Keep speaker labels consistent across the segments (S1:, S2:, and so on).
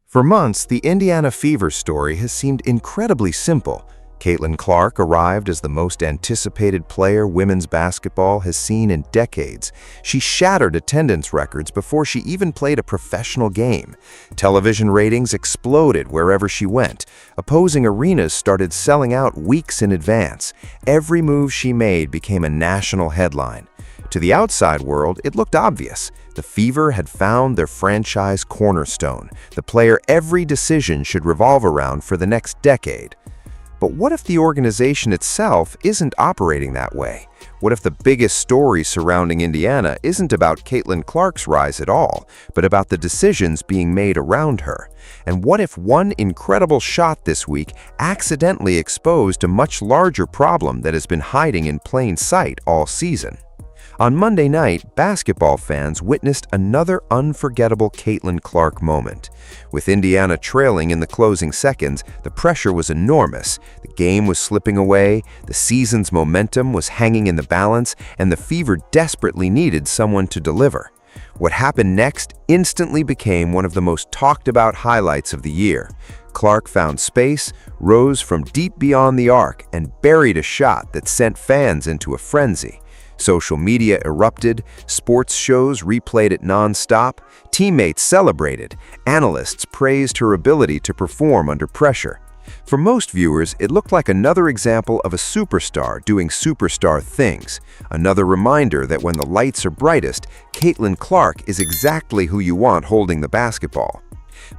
S1: For months, the Indiana Fever story has seemed incredibly simple. Caitlin Clark arrived as the most anticipated player women's basketball has seen in decades. She shattered attendance records before she even played a professional game. Television ratings exploded wherever she went. Opposing arenas started selling out weeks in advance. Every move she made became a national headline. To the outside world, it looked obvious. The Fever had found their franchise cornerstone, the player every decision should revolve around for the next decade. But what if the organization itself isn't operating that way? What if the biggest story surrounding Indiana isn't about Caitlin Clark's rise at all, but about the decisions being made around her? And what if one incredible shot this week accidentally exposed a much larger problem that has been hiding in plain sight all season? On Monday night, basketball fans witnessed another unforgettable Caitlin Clark moment. With Indiana trailing in the closing seconds, the pressure was enormous. The game was slipping away, the season's momentum was hanging in the balance, and the Fever desperately needed someone to deliver. What happened next instantly became one of the most talked about highlights of the year. Clark found space, rose from deep beyond the arc, and buried a shot that sent fans into a frenzy. Social media erupted, sports shows replayed it non-stop, teammates celebrated, analysts praised her ability to perform under pressure. For most viewers, it looked like another example of a superstar doing superstar things, another reminder that when the lights are brightest, Caitlin Clark is exactly who you want holding the basketball.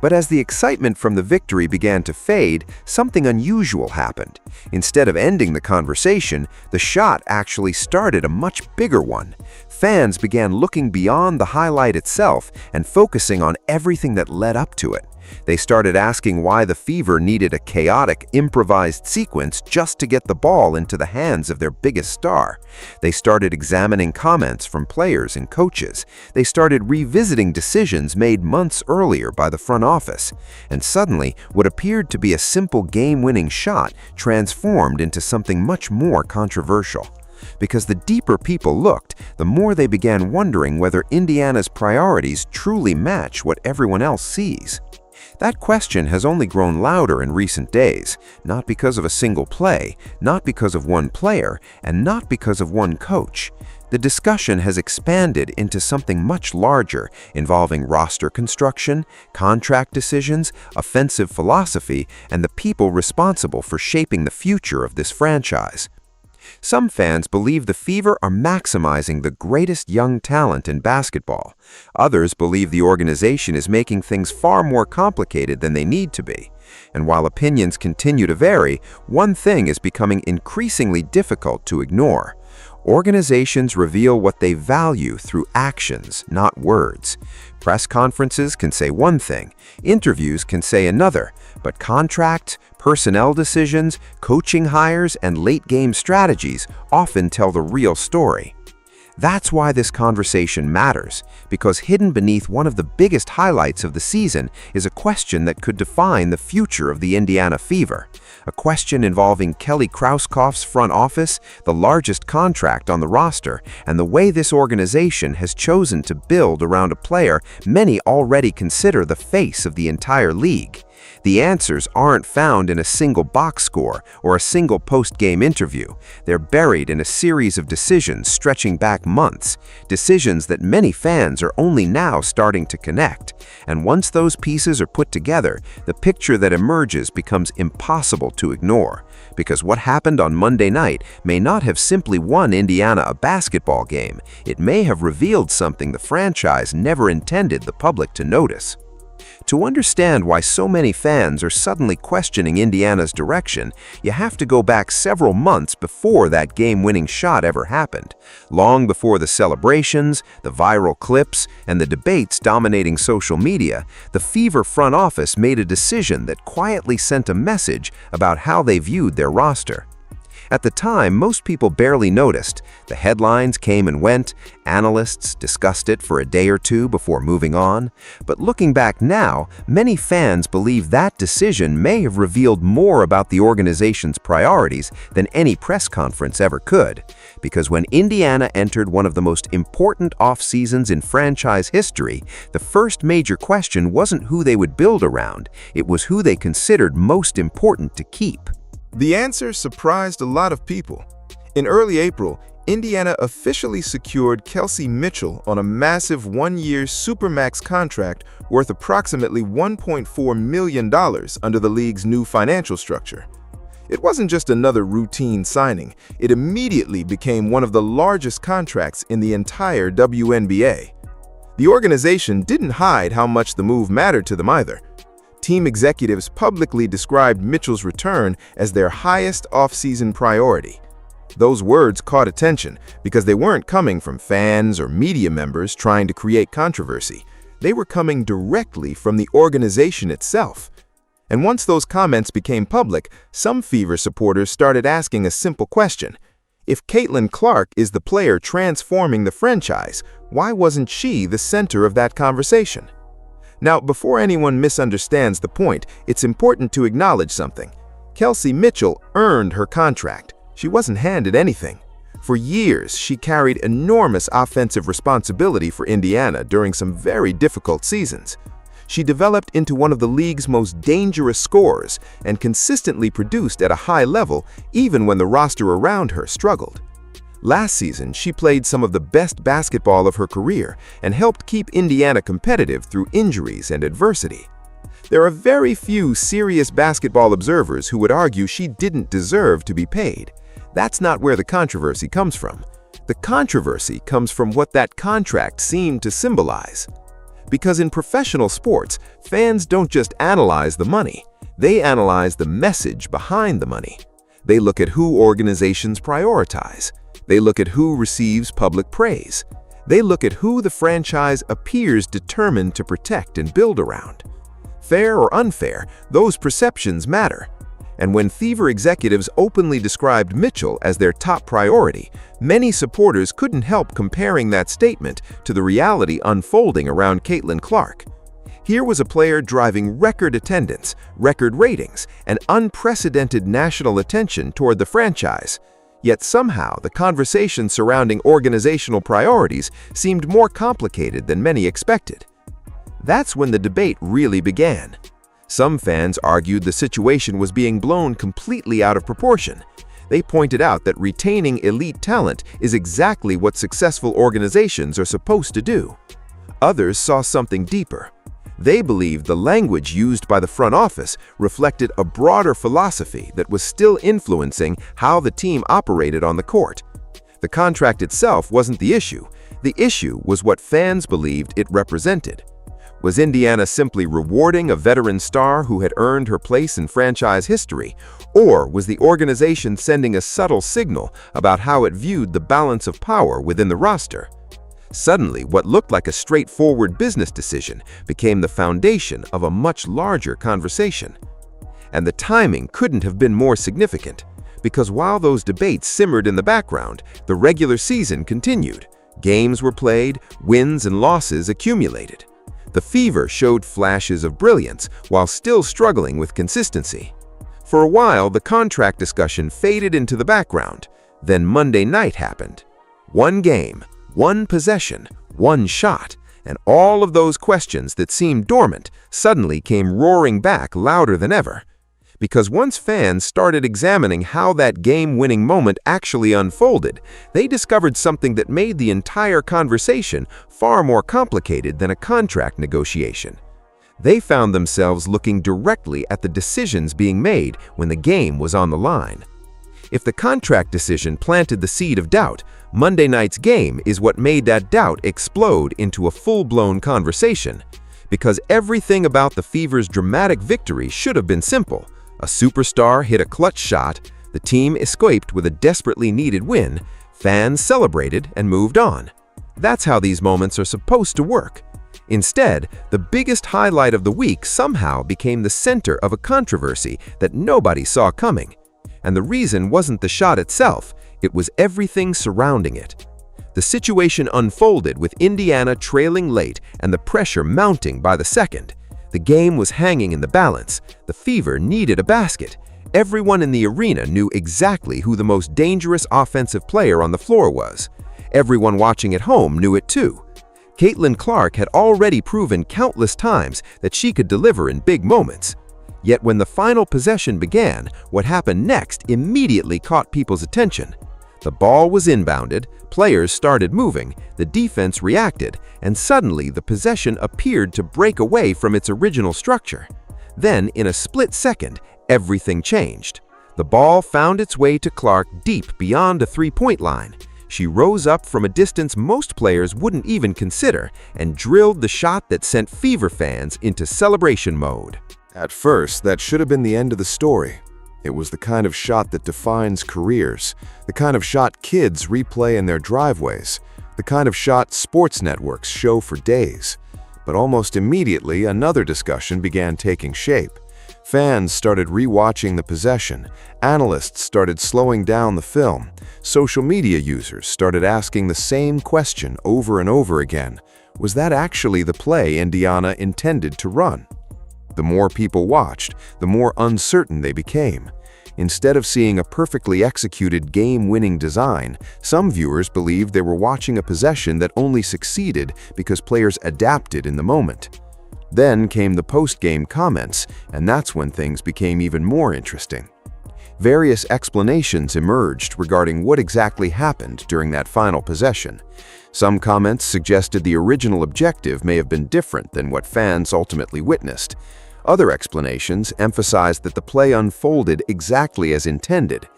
S1: But as the excitement from the victory began to fade, something unusual happened. Instead of ending the conversation, the shot actually started a much bigger one. Fans began looking beyond the highlight itself and focusing on everything that led up to it. They started asking why the Fever needed a chaotic, improvised sequence just to get the ball into the hands of their biggest star. They started examining comments from players and coaches. They started revisiting decisions made months earlier by the front office. And suddenly, what appeared to be a simple game-winning shot transformed into something much more controversial. Because the deeper people looked, the more they began wondering whether Indiana's priorities truly match what everyone else sees. That question has only grown louder in recent days, not because of a single play, not because of one player, and not because of one coach. The discussion has expanded into something much larger, involving roster construction, contract decisions, offensive philosophy, and the people responsible for shaping the future of this franchise. Some fans believe the Fever are maximizing the greatest young talent in basketball. Others believe the organization is making things far more complicated than they need to be. And while opinions continue to vary, one thing is becoming increasingly difficult to ignore. Organizations reveal what they value through actions, not words. Press conferences can say one thing, interviews can say another, but contracts, personnel decisions, coaching hires, and late-game strategies often tell the real story. That's why this conversation matters, because hidden beneath one of the biggest highlights of the season is a question that could define the future of the Indiana Fever. A question involving Kelly Krauskopf's front office, the largest contract on the roster, and the way this organization has chosen to build around a player many already consider the face of the entire league. The answers aren't found in a single box score or a single post-game interview. They're buried in a series of decisions stretching back months, decisions that many fans are only now starting to connect. And once those pieces are put together, the picture that emerges becomes impossible to ignore. Because what happened on Monday night may not have simply won Indiana a basketball game. It may have revealed something the franchise never intended the public to notice. To understand why so many fans are suddenly questioning Indiana's direction, you have to go back several months before that game-winning shot ever happened. Long before the celebrations, the viral clips, and the debates dominating social media, the Fever front office made a decision that quietly sent a message about how they viewed their roster. At the time, most people barely noticed. The headlines came and went, analysts discussed it for a day or two before moving on. But looking back now, many fans believe that decision may have revealed more about the organization's priorities than any press conference ever could. Because when Indiana entered one of the most important off-seasons in franchise history, the first major question wasn't who they would build around, it was who they considered most important to keep.
S2: The answer surprised a lot of people. In early April, Indiana officially secured Kelsey Mitchell on a massive one-year supermax contract worth approximately $1.4 million under the league's new financial structure. It wasn't just another routine signing, it immediately became one of the largest contracts in the entire WNBA. The organization didn't hide how much the move mattered to them either. Team executives publicly described Mitchell's return as their highest off-season priority. Those words caught attention because they weren't coming from fans or media members trying to create controversy. They were coming directly from the organization itself. And once those comments became public, some Fever supporters started asking a simple question. If Caitlin Clark is the player transforming the franchise, why wasn't she the center of that conversation? Now, before anyone misunderstands the point, it's important to acknowledge something. Kelsey Mitchell earned her contract. She wasn't handed anything. For years, she carried enormous offensive responsibility for Indiana during some very difficult seasons. She developed into one of the league's most dangerous scorers and consistently produced at a high level even when the roster around her struggled. Last season, she played some of the best basketball of her career and helped keep Indiana competitive through injuries and adversity. There are very few serious basketball observers who would argue she didn't deserve to be paid. That's not where the controversy comes from. The controversy comes from what that contract seemed to symbolize. Because in professional sports, fans don't just analyze the money, they analyze the message behind the money. They look at who organizations prioritize. They look at who receives public praise. They look at who the franchise appears determined to protect and build around. Fair or unfair, those perceptions matter. And when Fever executives openly described Mitchell as their top priority, many supporters couldn't help comparing that statement to the reality unfolding around Caitlin Clark. Here was a player driving record attendance, record ratings, and unprecedented national attention toward the franchise. Yet somehow, the conversation surrounding organizational priorities seemed more complicated than many expected. That's when the debate really began. Some fans argued the situation was being blown completely out of proportion. They pointed out that retaining elite talent is exactly what successful organizations are supposed to do. Others saw something deeper. They believed the language used by the front office reflected a broader philosophy that was still influencing how the team operated on the court. The contract itself wasn't the issue. The issue was what fans believed it represented. Was Indiana simply rewarding a veteran star who had earned her place in franchise history, or was the organization sending a subtle signal about how it viewed the balance of power within the roster? Suddenly, what looked like a straightforward business decision became the foundation of a much larger conversation. And the timing couldn't have been more significant, because while those debates simmered in the background, the regular season continued. Games were played, wins and losses accumulated. The Fever showed flashes of brilliance while still struggling with consistency. For a while, the contract discussion faded into the background. Then Monday night happened. One game, one possession, one shot, and all of those questions that seemed dormant suddenly came roaring back louder than ever. Because once fans started examining how that game-winning moment actually unfolded, they discovered something that made the entire conversation far more complicated than a contract negotiation. They found themselves looking directly at the decisions being made when the game was on the line. If the contract decision planted the seed of doubt, Monday night's game is what made that doubt explode into a full-blown conversation. Because everything about the Fever's dramatic victory should have been simple. A superstar hit a clutch shot, the team escaped with a desperately needed win, fans celebrated and moved on. That's how these moments are supposed to work. Instead, the biggest highlight of the week somehow became the center of a controversy that nobody saw coming.
S3: And the reason wasn't the shot itself, it was everything surrounding it. The situation unfolded with Indiana trailing late and the pressure mounting by the second. The game was hanging in the balance. The Fever needed a basket. Everyone in the arena knew exactly who the most dangerous offensive player on the floor was. Everyone watching at home knew it too. Caitlin Clark had already proven countless times that she could deliver in big moments. Yet when the final possession began, what happened next immediately caught people's attention. The ball was inbounded, players started moving, the defense reacted, and suddenly the possession appeared to break away from its original structure. Then, in a split second, everything changed. The ball found its way to Clark deep beyond a three-point line. She rose up from a distance most players wouldn't even consider and drilled the shot that sent Fever fans into celebration mode.
S2: At first, that should have been the end of the story. It was the kind of shot that defines careers, the kind of shot kids replay in their driveways, the kind of shot sports networks show for days. But almost immediately, another discussion began taking shape. Fans started rewatching the possession, analysts started slowing down the film, social media users started asking the same question over and over again. Was that actually the play Indiana intended to run? The more people watched, the more uncertain they became. Instead of seeing a perfectly executed game-winning design, some viewers believed they were watching a possession that only succeeded because players adapted in the moment. Then came the post-game comments, and that's when things became even more interesting. Various explanations emerged regarding what exactly happened during that final possession. Some comments suggested the original objective may have been different than what fans ultimately witnessed. Other explanations emphasized that the play unfolded exactly as intended.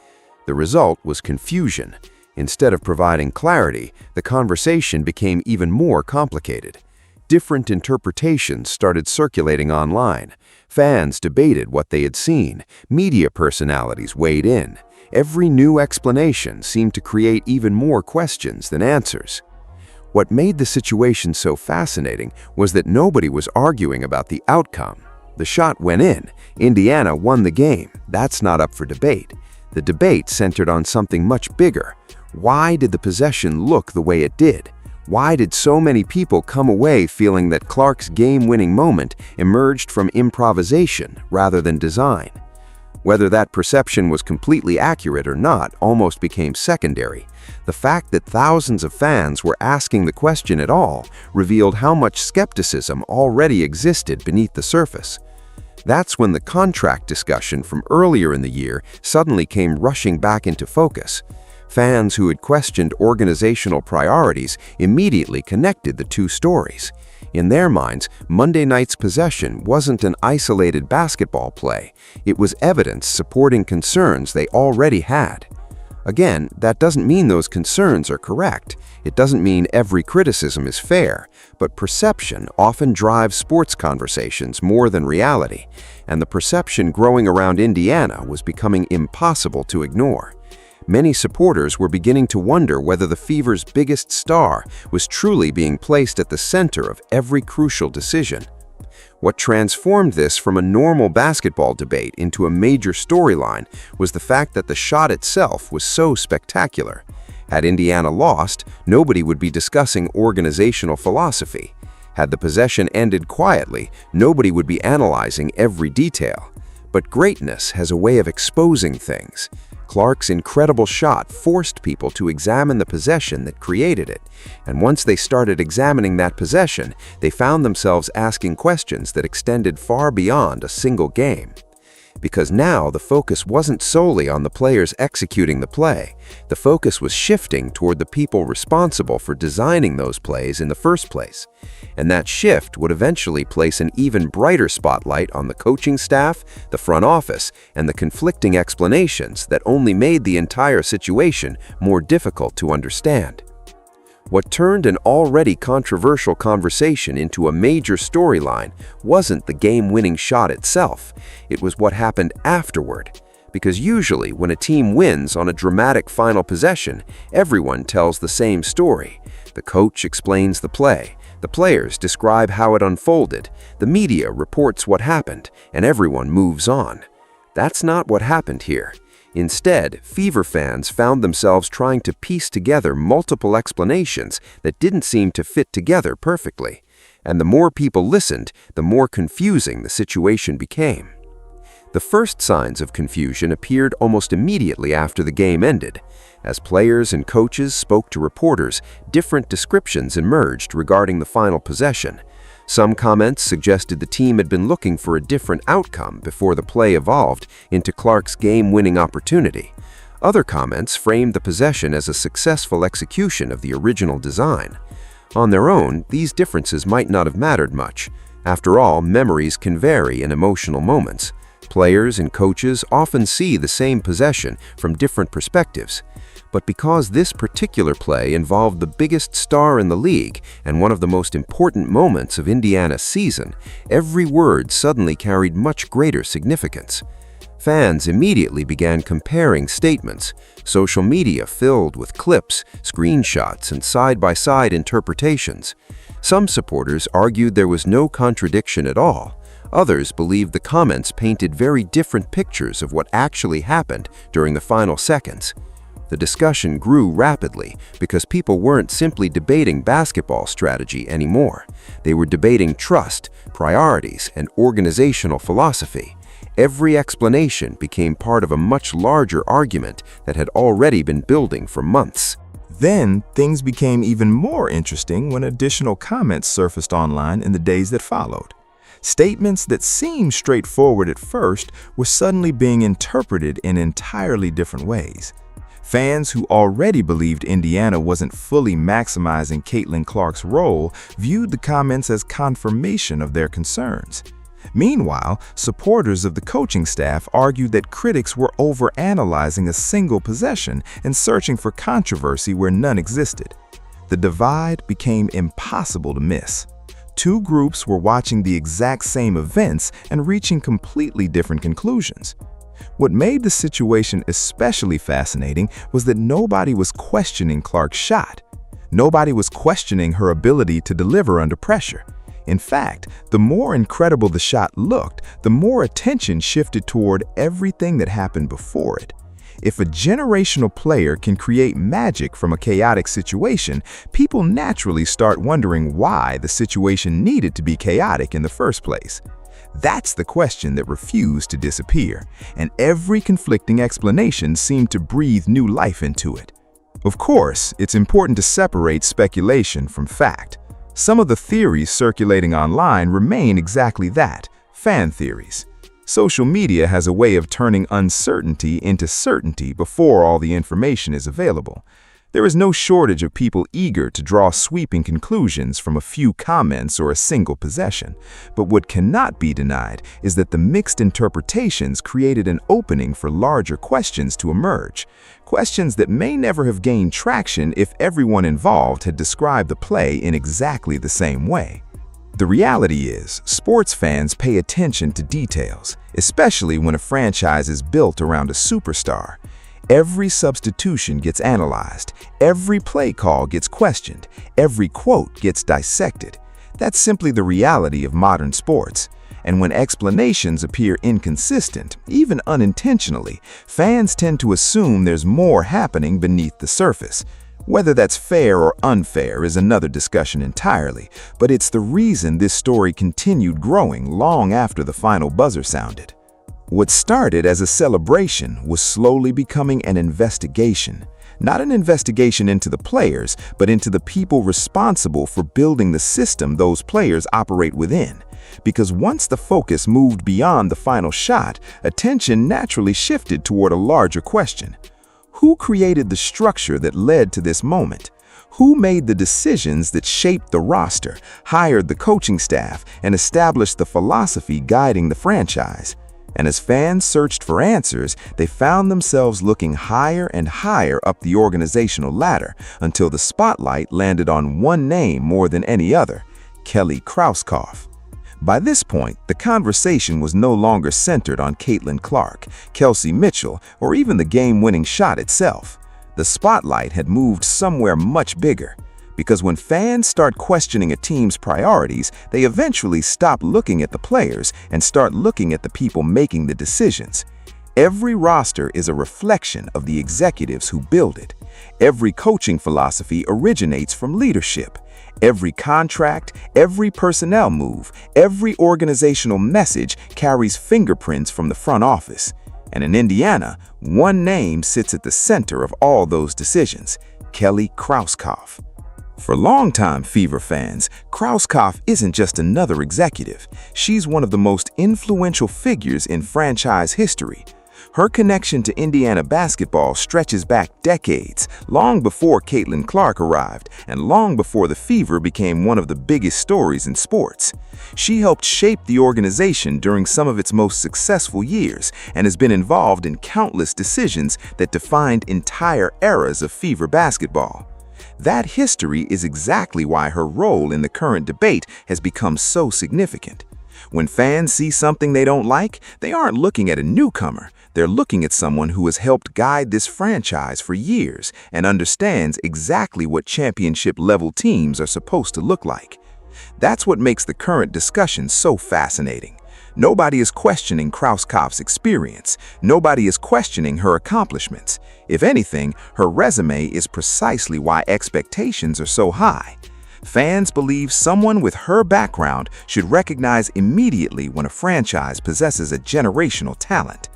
S2: The result was confusion. Instead of providing clarity, the conversation became even more complicated. Different interpretations started circulating online. Fans debated what they had seen. Media personalities weighed in. Every new explanation seemed to create even more questions than answers. What made the situation so fascinating was that nobody was arguing about the outcome. The shot went in. Indiana won the game. That's not up for debate. The debate centered on something much bigger. Why did the possession look the way it did? Why did so many people come away feeling that Clark's game-winning moment emerged from improvisation rather than design? Whether that perception was completely accurate or not almost became secondary. The fact that thousands of fans were asking the question at all revealed how much skepticism already existed beneath the surface. That's when the contract discussion from earlier in the year suddenly came rushing back into focus. Fans who had questioned organizational priorities immediately connected the two stories. In their minds, Monday night's possession wasn't an isolated basketball play. It was evidence supporting concerns they already had. Again, that doesn't mean those concerns are correct. It doesn't mean every criticism is fair, but perception often drives sports conversations more than reality, and the perception growing around Indiana was becoming impossible to ignore. Many supporters were beginning to wonder whether the Fever's biggest star was truly being placed at the center of every crucial decision. What transformed this from a normal basketball debate into a major storyline was the fact that the shot itself was so spectacular. Had Indiana lost, nobody would be discussing organizational philosophy. Had the possession ended quietly, nobody would be analyzing every detail. But greatness has a way of exposing things. Clark's incredible shot forced people to examine the possession that created it, and once they started examining that possession, they found themselves asking questions that extended far beyond a single game. Because now the focus wasn't solely on the players executing the play. The focus was shifting toward the people responsible for designing those plays in the first place. And that shift would eventually place an even brighter spotlight on the coaching staff, the front office, and the conflicting explanations that only made the entire situation more difficult to understand. What turned an already controversial conversation into a major storyline wasn't the game-winning shot itself, it was what happened afterward. Because usually when a team wins on a dramatic final possession, everyone tells the same story. The coach explains the play, the players describe how it unfolded, the media reports what happened, and everyone moves on. That's not what happened here.
S3: Instead, Fever fans found themselves trying to piece together multiple explanations that didn't seem to fit together perfectly. And the more people listened, the more confusing the situation became. The first signs of confusion appeared almost immediately after the game ended. As players and coaches spoke to reporters, different descriptions emerged regarding the final possession. Some comments suggested the team had been looking for a different outcome before the play evolved into Clark's game-winning opportunity. Other comments framed the possession as a successful execution of the original design. On their own, these differences might not have mattered much. After all, memories can vary in emotional moments. Players and coaches often see the same possession from different perspectives. But because this particular play involved the biggest star in the league and one of the most important moments of Indiana's season, every word suddenly carried much greater significance. Fans immediately began comparing statements, social media filled with clips, screenshots, and side-by-side interpretations. Some supporters argued there was no contradiction at all. Others believed the comments painted very different pictures of what actually happened during the final seconds. The discussion grew rapidly because people weren't simply debating basketball strategy anymore. They were debating trust, priorities, and organizational philosophy. Every explanation became part of a much larger argument that had already been building for months.
S2: Then, things became even more interesting when additional comments surfaced online in the days that followed. Statements that seemed straightforward at first were suddenly being interpreted in entirely different ways. Fans who already believed Indiana wasn't fully maximizing Caitlin Clark's role viewed the comments as confirmation of their concerns. Meanwhile, supporters of the coaching staff argued that critics were overanalyzing a single possession and searching for controversy where none existed. The divide became impossible to miss. Two groups were watching the exact same events and reaching completely different conclusions. What made the situation especially fascinating was that nobody was questioning Clark's shot. Nobody was questioning her ability to deliver under pressure. In fact, the more incredible the shot looked, the more attention shifted toward everything that happened before it. If a generational player can create magic from a chaotic situation, people naturally start wondering why the situation needed to be chaotic in the first place. That's the question that refused to disappear, and every conflicting explanation seemed to breathe new life into it. Of course, it's important to separate speculation from fact. Some of the theories circulating online remain exactly that, fan theories. Social media has a way of turning uncertainty into certainty before all the information is available. There is no shortage of people eager to draw sweeping conclusions from a few comments or a single possession. But what cannot be denied is that the mixed interpretations created an opening for larger questions to emerge. Questions that may never have gained traction if everyone involved had described the play in exactly the same way. The reality is, sports fans pay attention to details, especially when a franchise is built around a superstar. Every substitution gets analyzed, every play call gets questioned, every quote gets dissected. That's simply the reality of modern sports. And when explanations appear inconsistent, even unintentionally, fans tend to assume there's more happening beneath the surface. Whether that's fair or unfair is another discussion entirely, but it's the reason this story continued growing long after the final buzzer sounded. What started as a celebration was slowly becoming an investigation. Not an investigation into the players, but into the people responsible for building the system those players operate within. Because once the focus moved beyond the final shot, attention naturally shifted toward a larger question. Who created the structure that led to this moment? Who made the decisions that shaped the roster, hired the coaching staff, and established the philosophy guiding the franchise? And as fans searched for answers, they found themselves looking higher and higher up the organizational ladder until the spotlight landed on one name more than any other: Kelly Krauskopf. By this point, the conversation was no longer centered on Caitlin Clark, Kelsey Mitchell, or even the game-winning shot itself. The spotlight had moved somewhere much bigger. Because when fans start questioning a team's priorities, they eventually stop looking at the players and start looking at the people making the decisions.
S4: Every roster is a reflection of the executives who build it. Every coaching philosophy originates from leadership. Every contract, every personnel move, every organizational message carries fingerprints from the front office. And in Indiana, one name sits at the center of all those decisions: Kelly Krauskopf. For longtime Fever fans, Krauskopf isn't just another executive. She's one of the most influential figures in franchise history. Her connection to Indiana basketball stretches back decades, long before Caitlin Clark arrived, and long before the Fever became one of the biggest stories in sports. She helped shape the organization during some of its most successful years and has been involved in countless decisions that defined entire eras of Fever basketball. That history is exactly why her role in the current debate has become so significant. When fans see something they don't like, they aren't looking at a newcomer. They're looking at someone who has helped guide this franchise for years and understands exactly what championship-level teams are supposed to look like. That's what makes the current discussion so fascinating. Nobody is questioning Krauskopf's experience. Nobody is questioning her accomplishments. If anything, her resume is precisely why expectations are so high. Fans believe someone with her background should recognize immediately when a franchise possesses a generational talent.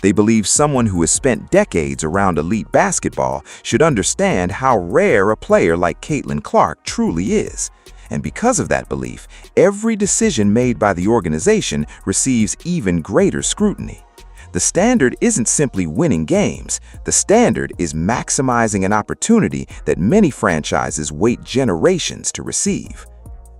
S4: They believe someone who has spent decades around elite basketball should understand how rare a player like Caitlin Clark truly is. And because of that belief, every decision made by the organization receives even greater scrutiny. The standard isn't simply winning games. The standard is maximizing an opportunity that many franchises wait generations to receive.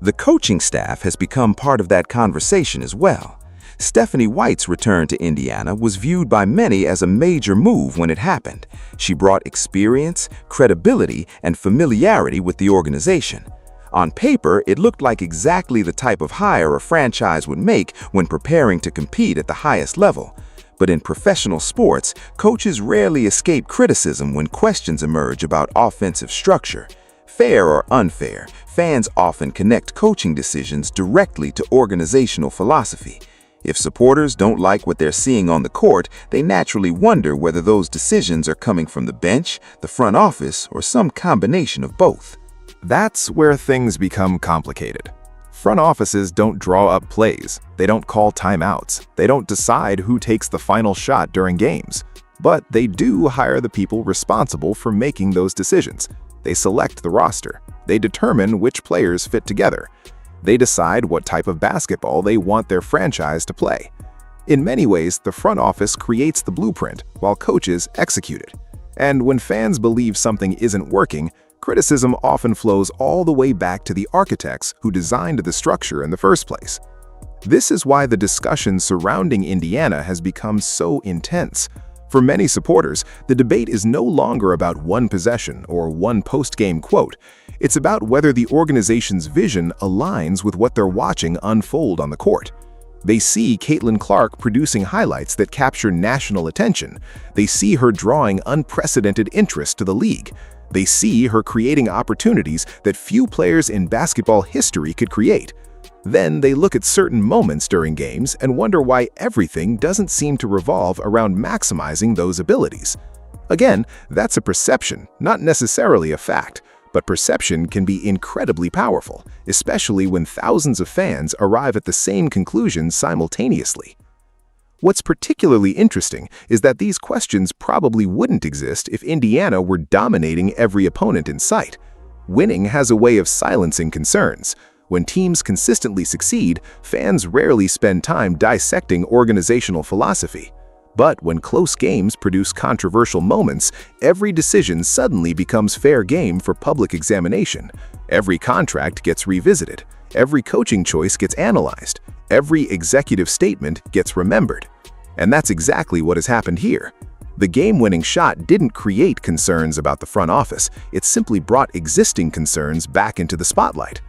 S4: The coaching staff has become part of that conversation as well. Stephanie White's return to Indiana was viewed by many as a major move when it happened. She brought experience, credibility, and familiarity with the organization. On paper, it looked like exactly the type of hire a franchise would make when preparing to compete at the highest level. But in professional sports, coaches rarely escape criticism when questions emerge about offensive structure. Fair or unfair, fans often connect coaching decisions directly to organizational philosophy. If supporters don't like what they're seeing on the court, they naturally wonder whether those decisions are coming from the bench, the front office, or some combination of both.
S2: That's where things become complicated. Front offices don't draw up plays. They don't call timeouts. They don't decide who takes the final shot during games. But they do hire the people responsible for making those decisions. They select the roster. They determine which players fit together. They decide what type of basketball they want their franchise to play. In many ways, the front office creates the blueprint while coaches execute it. And when fans believe something isn't working, criticism often flows all the way back to the architects who designed the structure in the first place. This is why the discussion surrounding Indiana has become so intense. For many supporters, the debate is no longer about one possession or one post-game quote. It's about whether the organization's vision aligns with what they're watching unfold on the court. They see Caitlin Clark producing highlights that capture national attention. They see her drawing unprecedented interest to the league. They see her creating opportunities that few players in basketball history could create. Then they look at certain moments during games and wonder why everything doesn't seem to revolve around maximizing those abilities. Again, that's a perception, not necessarily a fact, but perception can be incredibly powerful, especially when thousands of fans arrive at the same conclusion simultaneously. What's particularly interesting is that these questions probably wouldn't exist if Indiana were dominating every opponent in sight. Winning has a way of silencing concerns. When teams consistently succeed, fans rarely spend time dissecting organizational philosophy. But when close games produce controversial moments, every decision suddenly becomes fair game for public examination. Every contract gets revisited. Every coaching choice gets analyzed. Every executive statement gets remembered. And that's exactly what has happened here. The game-winning shot didn't create concerns about the front office. It simply brought existing concerns back into the spotlight.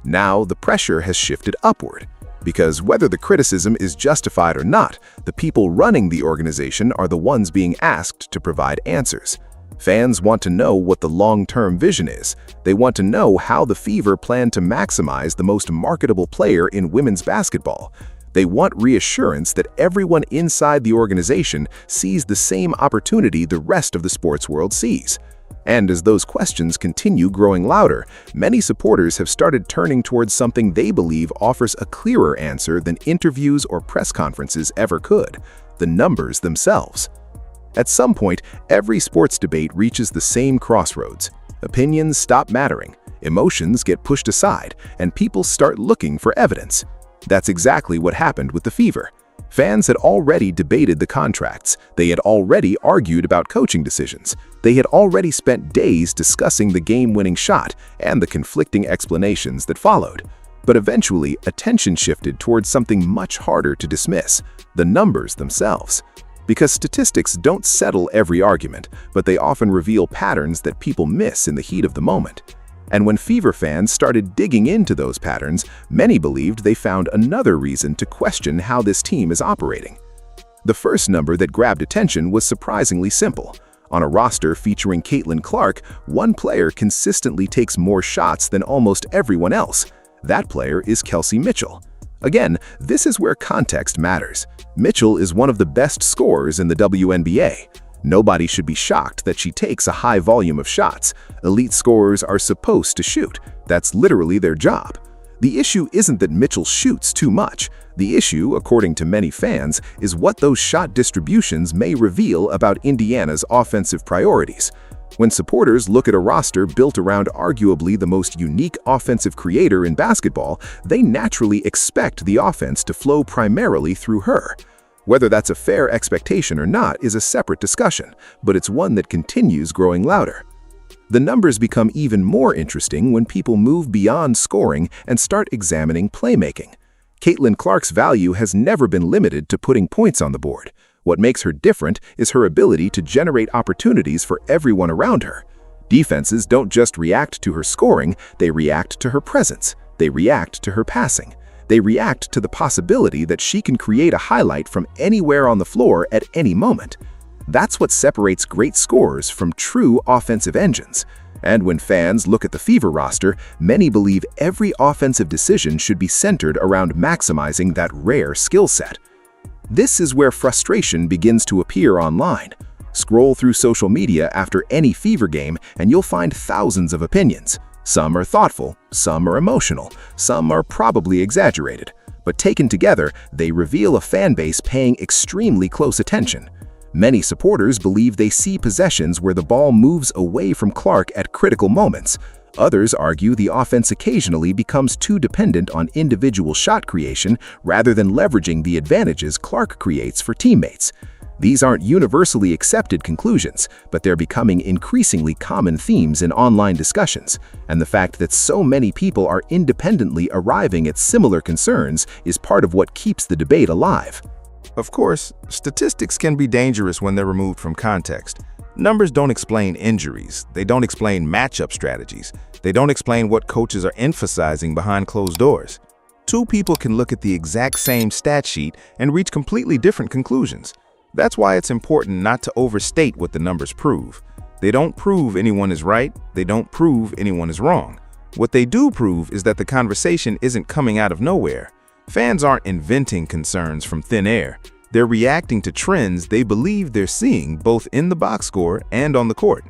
S2: Now the pressure has shifted upward. Because whether the criticism is justified or not, the people running the organization are the ones being asked to provide answers. Fans want to know what the long-term vision is. They want to know how the Fever plan to maximize the most marketable player in women's basketball.
S4: They want reassurance that everyone inside the organization sees the same opportunity the rest of the sports world sees. And as those questions continue growing louder, many supporters have started turning towards something they believe offers a clearer answer than interviews or press conferences ever could: the numbers themselves. At some point, every sports debate reaches the same crossroads. Opinions stop mattering, emotions get pushed aside, and people start looking for evidence. That's exactly what happened with the Fever. Fans had already debated the contracts, they had already argued about coaching decisions, they had already spent days discussing the game-winning shot and the conflicting explanations that followed. But eventually, attention shifted towards something much harder to dismiss: the numbers themselves. Because statistics don't settle every argument, but they often reveal patterns that people miss in the heat of the moment. And when Fever fans started digging into those patterns, many believed they found another reason to question how this team is operating. The first number that grabbed attention was surprisingly simple. On a roster featuring Caitlin Clark, one player consistently takes more shots than almost everyone else. That player is Kelsey Mitchell. Again, this is where context matters. Mitchell is one of the best scorers in the WNBA. Nobody should be shocked that she takes a high volume of shots. Elite scorers are supposed to shoot. That's literally their job. The issue isn't that Mitchell shoots too much. The issue, according to many fans, is what those shot distributions may reveal about Indiana's offensive priorities. When supporters look at a roster built around arguably the most unique offensive creator in basketball, they naturally expect the offense to flow primarily through her. Whether that's a fair expectation or not is a separate discussion, but it's one that continues growing louder. The numbers become even more interesting when people move beyond scoring and start examining playmaking. Caitlin Clark's value has never been limited to putting points on the board. What makes her different is her ability to generate opportunities for everyone around her. Defenses don't just react to her scoring, they react to her presence. They react to her passing. They react to the possibility that she can create a highlight from anywhere on the floor at any moment. That's what separates great scorers from true offensive engines. And when fans look at the Fever roster, many believe every offensive decision should be centered around maximizing that rare skill set. This is where frustration begins to appear online. Scroll through social media after any Fever game and you'll find thousands of opinions. Some are thoughtful, some are emotional, some are probably exaggerated. But taken together, they reveal a fan base paying extremely close attention. Many supporters believe they see possessions where the ball moves away from Clark at critical moments. Others argue the offense occasionally becomes too dependent on individual shot creation rather than leveraging the advantages Clark creates for teammates. These aren't universally accepted conclusions, but they're becoming increasingly common themes in online discussions, and the fact that so many people are independently arriving at similar concerns is part of what keeps the debate alive.
S2: Of course, statistics can be dangerous when they're removed from context. Numbers don't explain injuries, they don't explain matchup strategies, they don't explain what coaches are emphasizing behind closed doors. Two people can look at the exact same stat sheet and reach completely different conclusions. That's why it's important not to overstate what the numbers prove. They don't prove anyone is right, they don't prove anyone is wrong. What they do prove is that the conversation isn't coming out of nowhere. Fans aren't inventing concerns from thin air. They're reacting to trends they believe they're seeing both in the box score and on the court.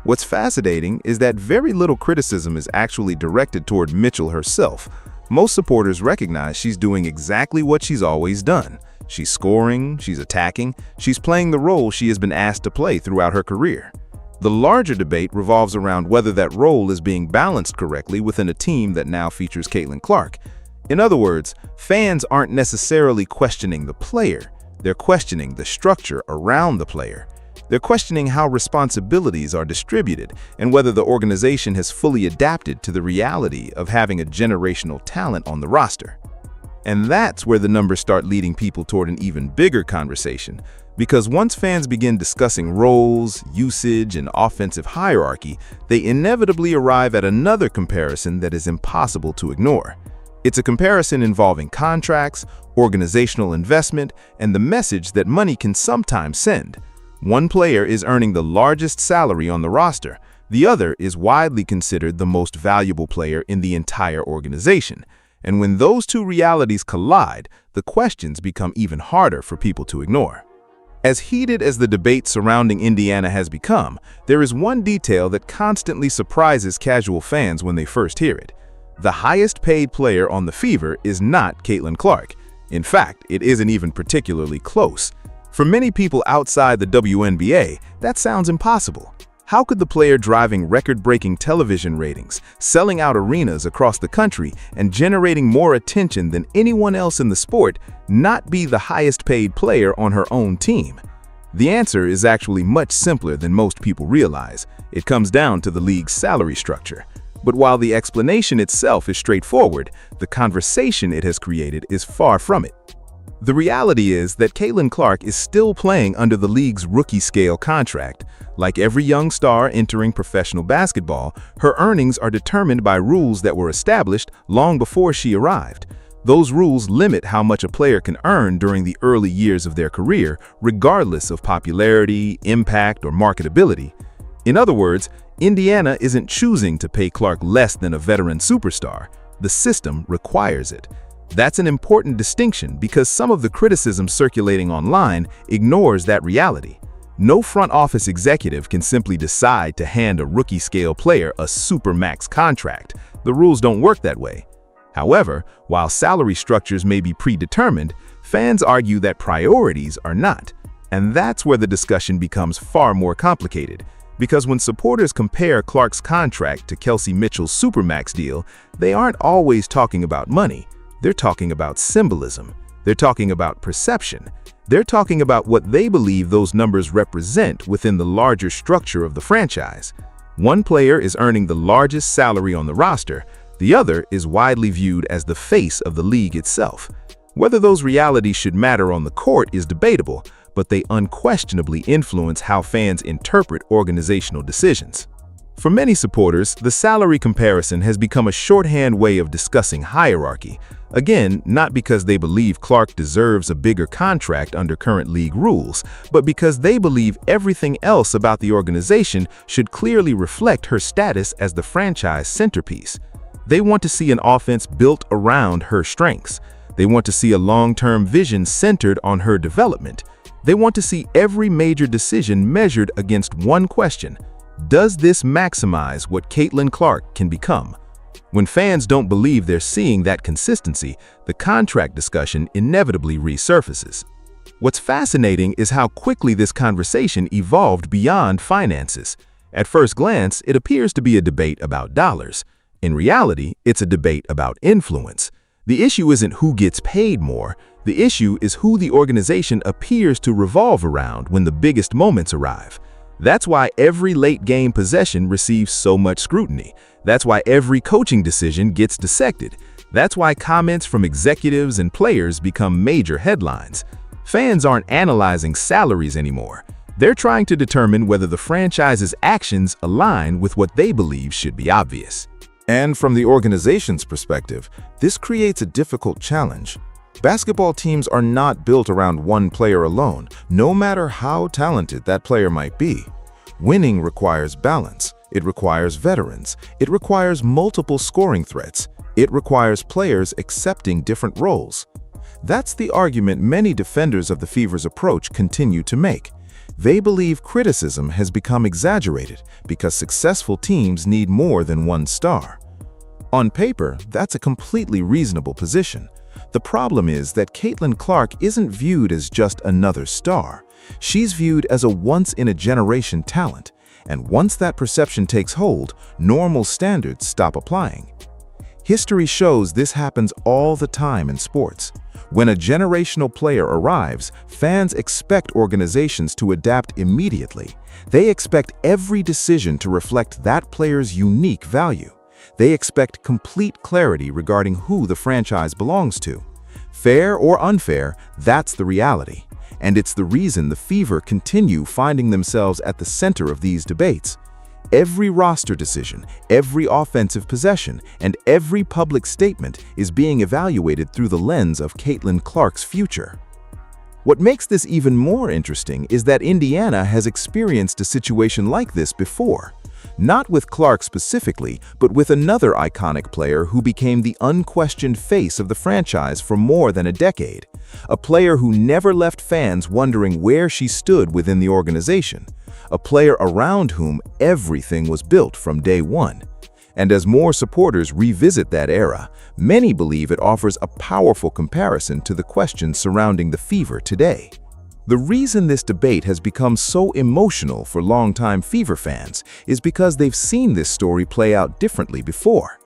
S2: What's fascinating is that very little criticism is actually directed toward Mitchell herself. Most supporters recognize she's doing exactly what she's always done. She's scoring, she's attacking, she's playing the role she has been asked to play throughout her career. The larger debate revolves around whether that role is being balanced correctly within a team that now features Caitlin Clark. In other words, fans aren't necessarily questioning the player, they're questioning the structure around the player. They're questioning how responsibilities are distributed and whether the organization has fully adapted to the reality of having a generational talent on the roster. And that's where the numbers start leading people toward an even bigger conversation, because once fans begin discussing roles, usage, and offensive hierarchy, they inevitably arrive at another comparison that is impossible to ignore. It's a comparison involving contracts, organizational investment, and the message that money can sometimes send. One player is earning the largest salary on the roster, the other is widely considered the most valuable player in the entire organization. And when those two realities collide, the questions become even harder for people to ignore. As heated as the debate surrounding Indiana has become, there is one detail that constantly surprises casual fans when they first hear it. The highest paid player on the Fever is not Caitlin Clark. In fact, it isn't even particularly close. For many people outside the WNBA, that sounds impossible. How could the player driving record-breaking television ratings, selling out arenas across the country, and generating more attention than anyone else in the sport not be the highest-paid player on her own team? The answer is actually much simpler than most people realize. It comes down to the league's salary structure. But while the explanation itself is straightforward, the conversation it has created is far from it. The reality is that Caitlin Clark is still playing under the league's rookie-scale contract. Like every young star entering professional basketball, her earnings are determined by rules that were established long before she arrived. Those rules limit how much a player can earn during the early years of their career, regardless of popularity, impact, or marketability. In other words, Indiana isn't choosing to pay Clark less than a veteran superstar. The system requires it. That's an important distinction because some of the criticism circulating online ignores that reality. No front office executive can simply decide to hand a rookie-scale player a supermax contract. The rules don't work that way. However, while salary structures may be predetermined, fans argue that priorities are not. And that's where the discussion becomes far more complicated. Because when supporters compare Clark's contract to Kelsey Mitchell's supermax deal, they aren't always talking about money. They're talking about symbolism. They're talking about perception. They're talking about what they believe those numbers represent within the larger structure of the franchise. One player is earning the largest salary on the roster. The other is widely viewed as the face of the league itself. Whether those realities should matter on the court is debatable, but they unquestionably influence how fans interpret organizational decisions. For many supporters, the salary comparison has become a shorthand way of discussing hierarchy. Again, not because they believe Clark deserves a bigger contract under current league rules, but because they believe everything else about the organization should clearly reflect her status as the franchise centerpiece. They want to see an offense built around her strengths. They want to see a long-term vision centered on her development. They want to see every major decision measured against one question: does this maximize what Caitlin Clark can become? When fans don't believe they're seeing that consistency, the contract discussion inevitably resurfaces. What's fascinating is how quickly this conversation evolved beyond finances. At first glance, it appears to be a debate about dollars. In reality, it's a debate about influence. The issue isn't who gets paid more. The issue is who the organization appears to revolve around when the biggest moments arrive. That's why every late-game possession receives so much scrutiny. That's why every coaching decision gets dissected. That's why comments from executives and players become major headlines. Fans aren't analyzing salaries anymore. They're trying to determine whether the franchise's actions align with what they believe should be obvious.
S1: And from the organization's perspective, this creates a difficult challenge. Basketball teams are not built around one player alone, no matter how talented that player might be. Winning requires balance. It requires veterans. It requires multiple scoring threats. It requires players accepting different roles. That's the argument many defenders of the Fever's approach continue to make. They believe criticism has become exaggerated because successful teams need more than one star. On paper, that's a completely reasonable position. The problem is that Caitlin Clark isn't viewed as just another star. She's viewed as a once-in-a-generation talent, and once that perception takes hold, normal standards stop applying. History shows this happens all the time in sports. When a generational player arrives, fans expect organizations to adapt immediately. They expect every decision to reflect that player's unique value. They expect complete clarity regarding who the franchise belongs to. Fair or unfair, that's the reality. And it's the reason the Fever continue finding themselves at the center of these debates. Every roster decision, every offensive possession, and every public statement is being evaluated through the lens of Caitlin Clark's future. What makes this even more interesting is that Indiana has experienced a situation like this before.
S4: Not with Clark specifically, but with another iconic player who became the unquestioned face of the franchise for more than a decade. A player who never left fans wondering where she stood within the organization. A player around whom everything was built from day one. And as more supporters revisit that era, many believe it offers a powerful comparison to the questions surrounding the Fever today. The reason this debate has become so emotional for longtime Fever fans is because they've seen this story play out differently before.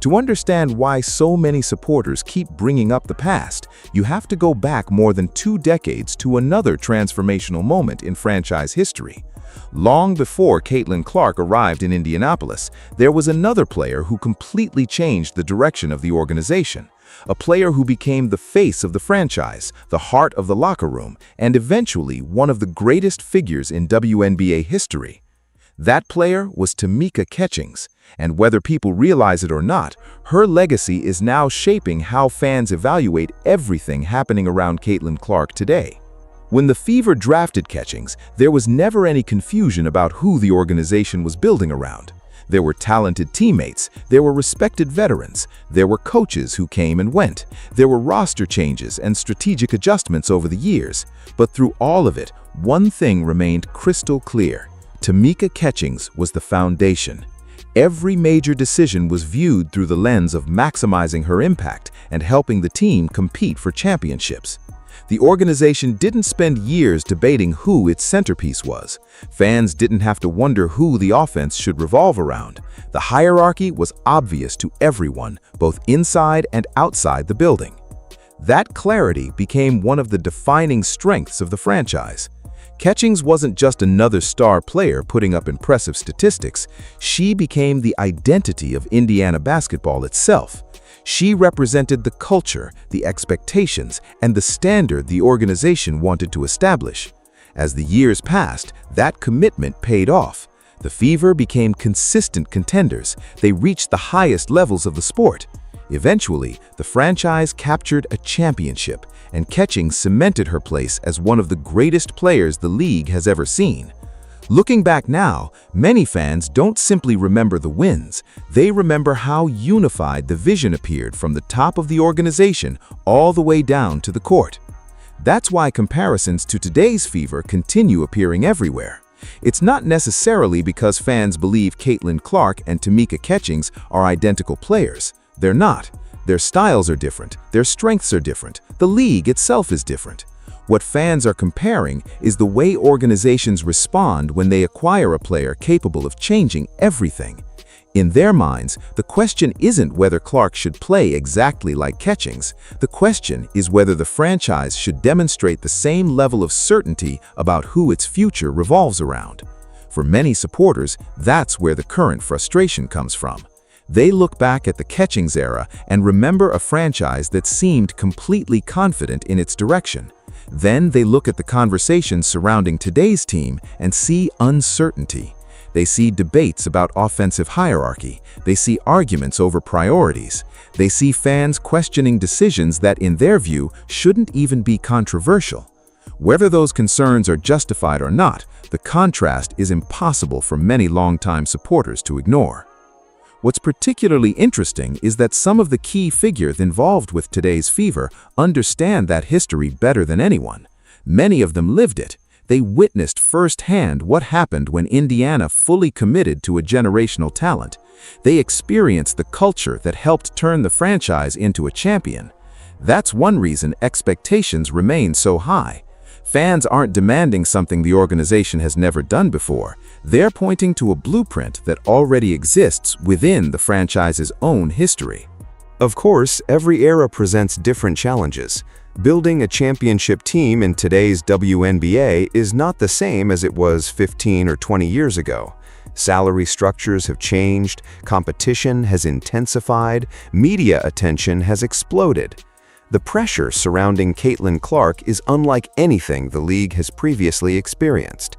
S4: To understand why so many supporters keep bringing up the past, you have to go back more than 2 decades to another transformational moment in franchise history. Long before Caitlin Clark arrived in Indianapolis, there was another player who completely changed the direction of the organization. A player who became the face of the franchise, the heart of the locker room, and eventually one of the greatest figures in WNBA history. That player was Tamika Catchings, and whether people realize it or not, her legacy is now shaping how fans evaluate everything happening around Caitlin Clark today. When the Fever drafted Catchings, there was never any confusion about who the organization was building around. There were talented teammates, there were respected veterans, there were coaches who came and went, there were roster changes and strategic adjustments over the years. But through all of it, one thing remained crystal clear. Tamika Catchings was the foundation. Every major decision was viewed through the lens of maximizing her impact and helping the team compete for championships. The organization didn't spend years debating who its centerpiece was. Fans didn't have to wonder who the offense should revolve around. The hierarchy was obvious to everyone, both inside and outside the building. That clarity became one of the defining strengths of the franchise. Catchings wasn't just another star player putting up impressive statistics. She became the identity of Indiana basketball itself. She represented the culture, the expectations, and the standard the organization wanted to establish. As the years passed, that commitment paid off. The Fever became consistent contenders. They reached the highest levels of the sport. Eventually, the franchise captured a championship, and Catchings cemented her place as one of the greatest players the league has ever seen. Looking back now, many fans don't simply remember the wins. They remember how unified the vision appeared from the top of the organization all the way down to the court. That's why comparisons to today's Fever continue appearing everywhere. It's not necessarily because fans believe Caitlin Clark and Tamika Catchings are identical players. They're not. Their styles are different, their strengths are different, the league itself is different. What fans are comparing is the way organizations respond when they acquire a player capable of changing everything. In their minds, the question isn't whether Clark should play exactly like Catchings. The question is whether the franchise should demonstrate the same level of certainty about who its future revolves around. For many supporters, that's where the current frustration comes from. They look back at the Catchings era and remember a franchise that seemed completely confident in its direction. Then they look at the conversations surrounding today's team and see uncertainty. They see debates about offensive hierarchy. They see arguments over priorities. They see fans questioning decisions that, in their view, shouldn't even be controversial. Whether those concerns are justified or not, the contrast is impossible for many longtime supporters to ignore. What's particularly interesting is that some of the key figures involved with today's Fever understand that history better than anyone. Many of them lived it. They witnessed firsthand what happened when Indiana fully committed to a generational talent. They experienced the culture that helped turn the franchise into a champion. That's one reason expectations remain so high. Fans aren't demanding something the organization has never done before. They're pointing to a blueprint that already exists within the franchise's own history.
S1: Of course, every era presents different challenges. Building a championship team in today's WNBA is not the same as it was 15 or 20 years ago. Salary structures have changed, competition has intensified, media attention has exploded. The pressure surrounding Caitlin Clark is unlike anything the league has previously experienced.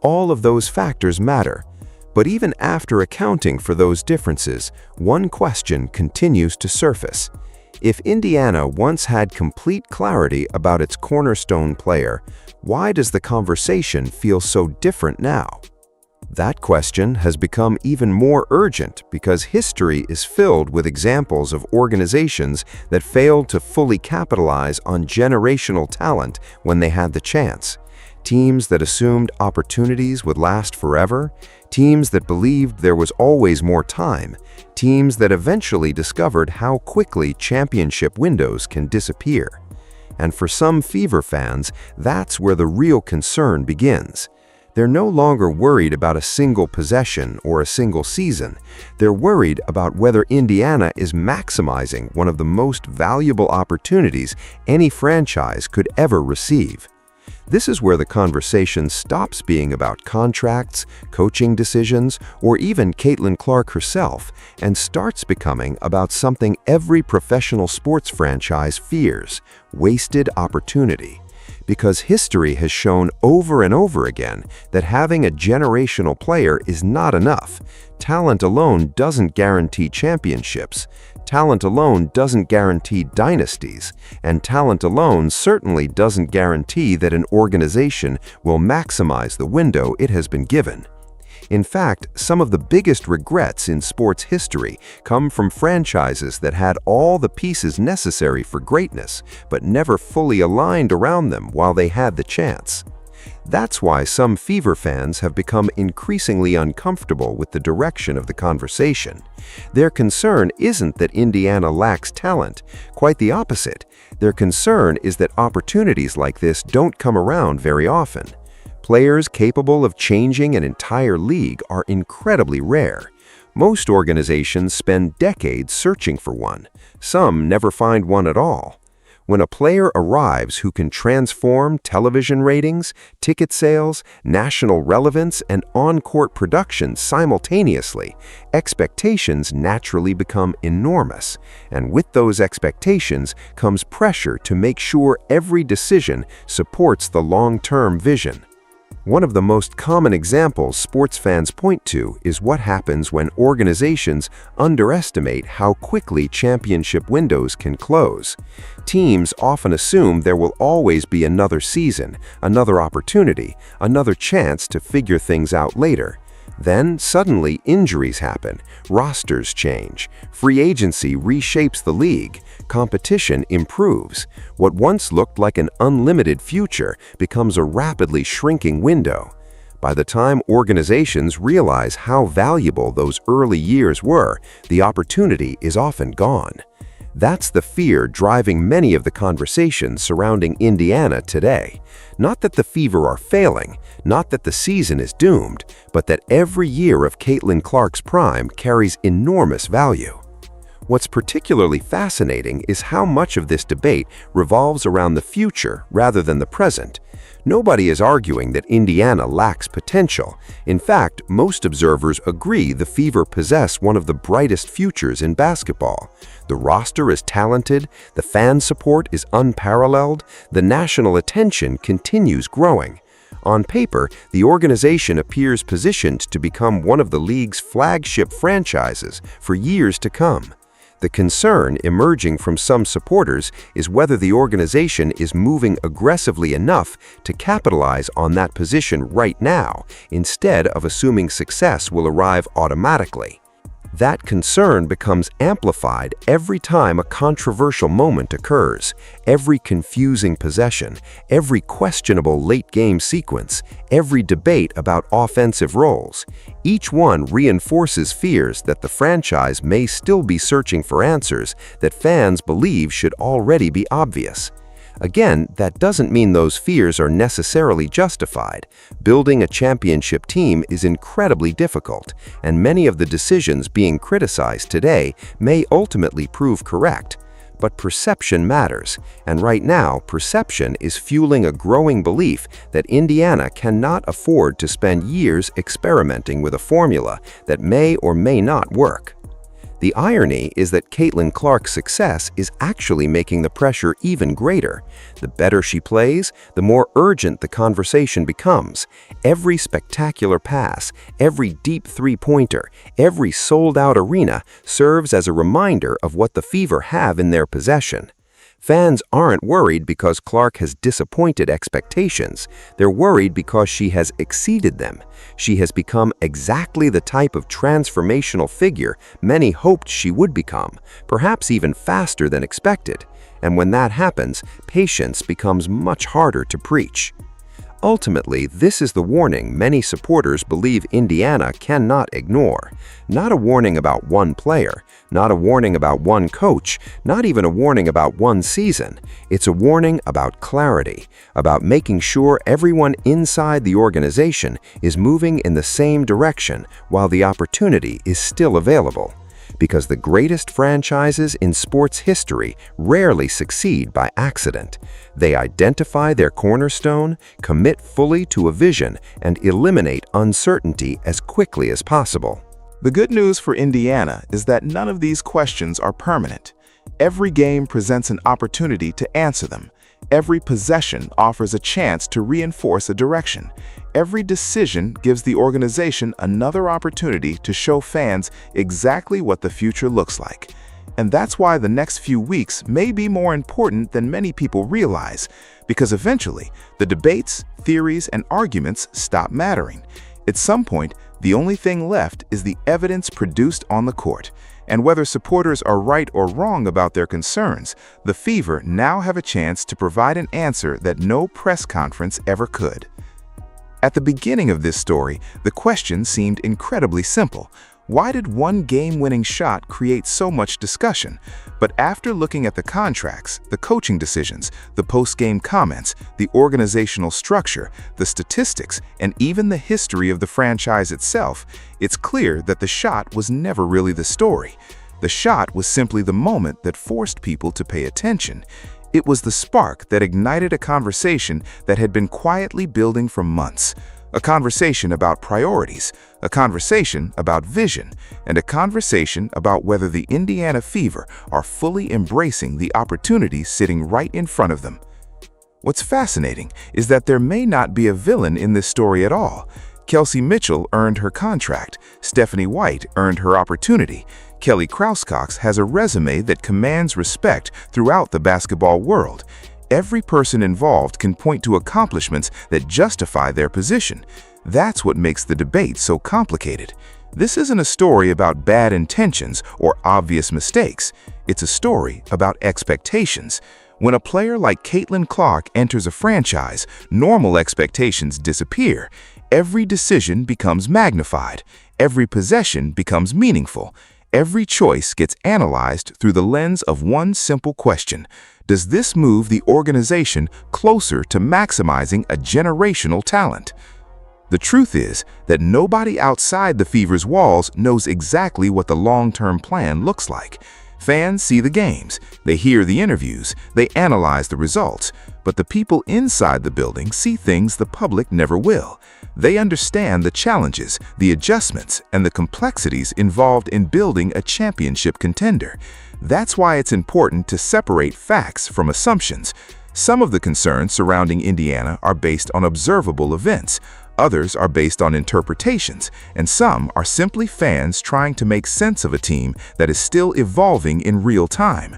S1: All of those factors matter. But even after accounting for those differences, one question continues to surface. If Indiana once had complete clarity about its cornerstone player, why does the conversation feel so different now? That question has become even more urgent because history is filled with examples of organizations that failed to fully capitalize on generational talent when they had the chance. Teams that assumed opportunities would last forever, teams that believed there was always more time, teams that eventually discovered how quickly championship windows can disappear. And for some Fever fans, that's where the real concern begins. They're no longer worried about a single possession or a single season. They're worried about whether Indiana is maximizing one of the most valuable opportunities any franchise could ever receive. This is where the conversation stops being about contracts, coaching decisions, or even Caitlin Clark herself, and starts becoming about something every professional sports franchise fears: wasted opportunity. Because history has shown over and over again that having a generational player is not enough. Talent alone doesn't guarantee championships. Talent alone doesn't guarantee dynasties. And talent alone certainly doesn't guarantee that an organization will maximize the window it has been given. In fact, some of the biggest regrets in sports history come from franchises that had all the pieces necessary for greatness, but never fully aligned around them while they had the chance. That's why some Fever fans have become increasingly uncomfortable with the direction of the conversation. Their concern isn't that Indiana lacks talent, quite the opposite. Their concern is that opportunities like this don't come around very often. Players capable of changing an entire league are incredibly rare. Most organizations spend decades searching for one. Some never find one at all. When a player arrives who can transform television ratings, ticket sales, national relevance, and on-court production simultaneously, expectations naturally become enormous. And with those expectations comes pressure to make sure every decision supports the long-term vision. One of the most common examples sports fans point to is what happens when organizations underestimate how quickly championship windows can close. Teams often assume there will always be another season, another opportunity, another chance to figure things out later. Then, suddenly, injuries happen, rosters change, free agency reshapes the league, competition improves. What once looked like an unlimited future becomes a rapidly shrinking window. By the time organizations realize how valuable those early years were, the opportunity is often gone. That's the fear driving many of the conversations surrounding Indiana today. Not that the Fever are failing, not that the season is doomed, but that every year of Caitlin Clark's prime carries enormous value. What's particularly fascinating is how much of this debate revolves around the future rather than the present. Nobody is arguing that Indiana lacks potential. In fact, most observers agree the Fever possess one of the brightest futures in basketball. The roster is talented, the fan support is unparalleled, the national attention continues growing. On paper, the organization appears positioned to become one of the league's flagship franchises for years to come. The concern emerging from some supporters is whether the organization is moving aggressively enough to capitalize on that position right now, instead of assuming success will arrive automatically. That concern becomes amplified every time a controversial moment occurs, every confusing possession, every questionable late-game sequence, every debate about offensive roles. Each one reinforces fears that the franchise may still be searching for answers that fans believe should already be obvious. Again, that doesn't mean those fears are necessarily justified. Building a championship team is incredibly difficult, and many of the decisions being criticized today may ultimately prove correct. But perception matters, and right now, perception is fueling a growing belief that Indiana cannot afford to spend years experimenting with a formula that may or may not work. The irony is that Caitlin Clark's success is actually making the pressure even greater. The better she plays, the more urgent the conversation becomes. Every spectacular pass, every deep three-pointer, every sold-out arena serves as a reminder of what the Fever have in their possession.
S3: Fans aren't worried because Clark has disappointed expectations. They're worried because she has exceeded them. She has become exactly the type of transformational figure many hoped she would become, perhaps even faster than expected. And when that happens, patience becomes much harder to preach. Ultimately, this is the warning many supporters believe Indiana cannot ignore. Not a warning about one player, not a warning about one coach, not even a warning about one season. It's a warning about clarity, about making sure everyone inside the organization is moving in the same direction while the opportunity is still available. Because the greatest franchises in sports history rarely succeed by accident. They identify their cornerstone, commit fully to a vision, and eliminate uncertainty as quickly as possible.
S2: The good news for Indiana is that none of these questions are permanent. Every game presents an opportunity to answer them. Every possession offers a chance to reinforce a direction. Every decision gives the organization another opportunity to show fans exactly what the future looks like. And that's why the next few weeks may be more important than many people realize, because eventually the debates, theories, and arguments stop mattering. At some point, the only thing left is the evidence produced on the court. And whether supporters are right or wrong about their concerns, the Fever now have a chance to provide an answer that no press conference ever could. At the beginning of this story, the question seemed incredibly simple. Why did one game-winning shot create so much discussion? But after looking at the contracts, the coaching decisions, the post-game comments, the organizational structure, the statistics, and even the history of the franchise itself, it's clear that the shot was never really the story. The shot was simply the moment that forced people to pay attention. It was the spark that ignited a conversation that had been quietly building for months. A conversation about priorities, a conversation about vision, and a conversation about whether the Indiana Fever are fully embracing the opportunities sitting right in front of them. What's fascinating is that there may not be a villain in this story at all. Kelsey Mitchell earned her contract. Stephanie White earned her opportunity. Kelly Krauskopf has a resume that commands respect throughout the basketball world. Every person involved can point to accomplishments that justify their position. That's what makes the debate so complicated. This isn't a story about bad intentions or obvious mistakes. It's a story about expectations. When a player like Caitlin Clark enters a franchise, normal expectations disappear. Every decision becomes magnified. Every possession becomes meaningful. Every choice gets analyzed through the lens of one simple question. Does this move the organization closer to maximizing a generational talent? The truth is that nobody outside the Fever's walls knows exactly what the long-term plan looks like. Fans see the games, they hear the interviews, they analyze the results, but the people inside the building see things the public never will. They understand the challenges, the adjustments, and the complexities involved in building a championship contender. That's why it's important to separate facts from assumptions. Some of the concerns surrounding Indiana are based on observable events. Others are based on interpretations, and some are simply fans trying to make sense of a team that is still evolving in real time.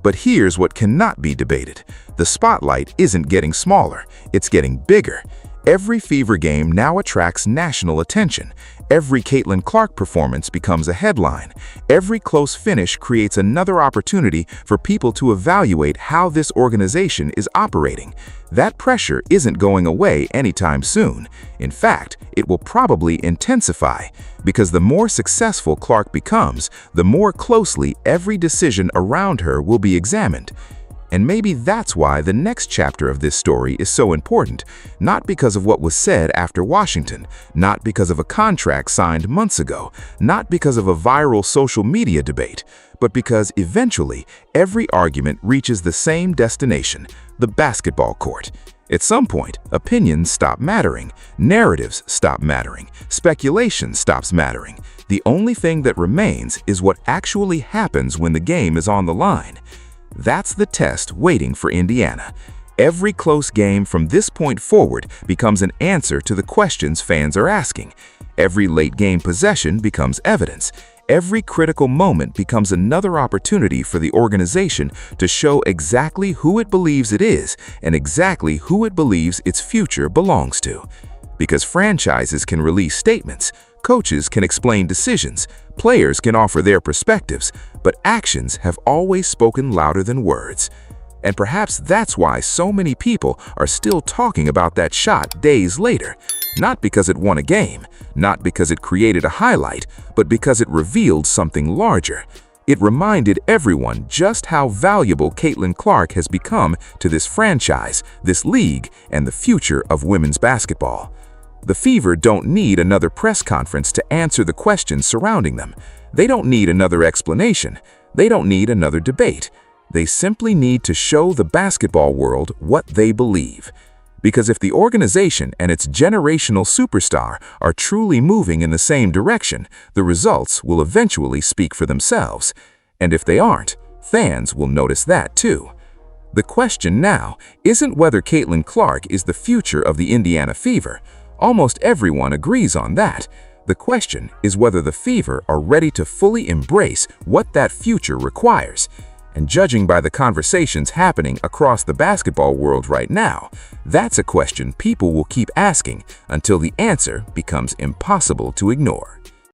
S2: But here's what cannot be debated. The spotlight isn't getting smaller, it's getting bigger. Every Fever game now attracts national attention. Every Caitlin Clark performance becomes a headline. Every close finish creates another opportunity for people to evaluate how this organization is operating. That pressure isn't going away anytime soon. In fact, it will probably intensify, because the more successful Clark becomes, the more closely every decision around her will be examined. And maybe that's why the next chapter of this story is so important, not because of what was said after Washington, not because of a contract signed months ago, not because of a viral social media debate, but because eventually every argument reaches the same destination, the basketball court. At some point, opinions stop mattering, narratives stop mattering, speculation stops mattering. The only thing that remains is what actually happens when the game is on the line. That's the test waiting for Indiana. Every close game from this point forward becomes an answer to the questions fans are asking. Every late game possession becomes evidence.
S4: every critical moment becomes another opportunity for the organization to show exactly who it believes it is and exactly who it believes its future belongs to. Because franchises can release statements, coaches can explain decisions, players can offer their perspectives, but actions have always spoken louder than words. And perhaps that's why so many people are still talking about that shot days later. Not because it won a game, not because it created a highlight, but because it revealed something larger. It reminded everyone just how valuable Caitlin Clark has become to this franchise, this league, and the future of women's basketball. The Fever don't need another press conference to answer the questions surrounding them. They don't need another explanation. They don't need another debate. They simply need to show the basketball world what they believe. Because if the organization and its generational superstar are truly moving in the same direction, the results will eventually speak for themselves. And if they aren't, fans will notice that too. The question now isn't whether Caitlin Clark is the future of the Indiana Fever. Almost everyone agrees on that. The question is whether the Fever are ready to fully embrace what that future requires. And judging by the conversations happening across the basketball world right now, that's a question people will keep asking until the answer becomes impossible to ignore.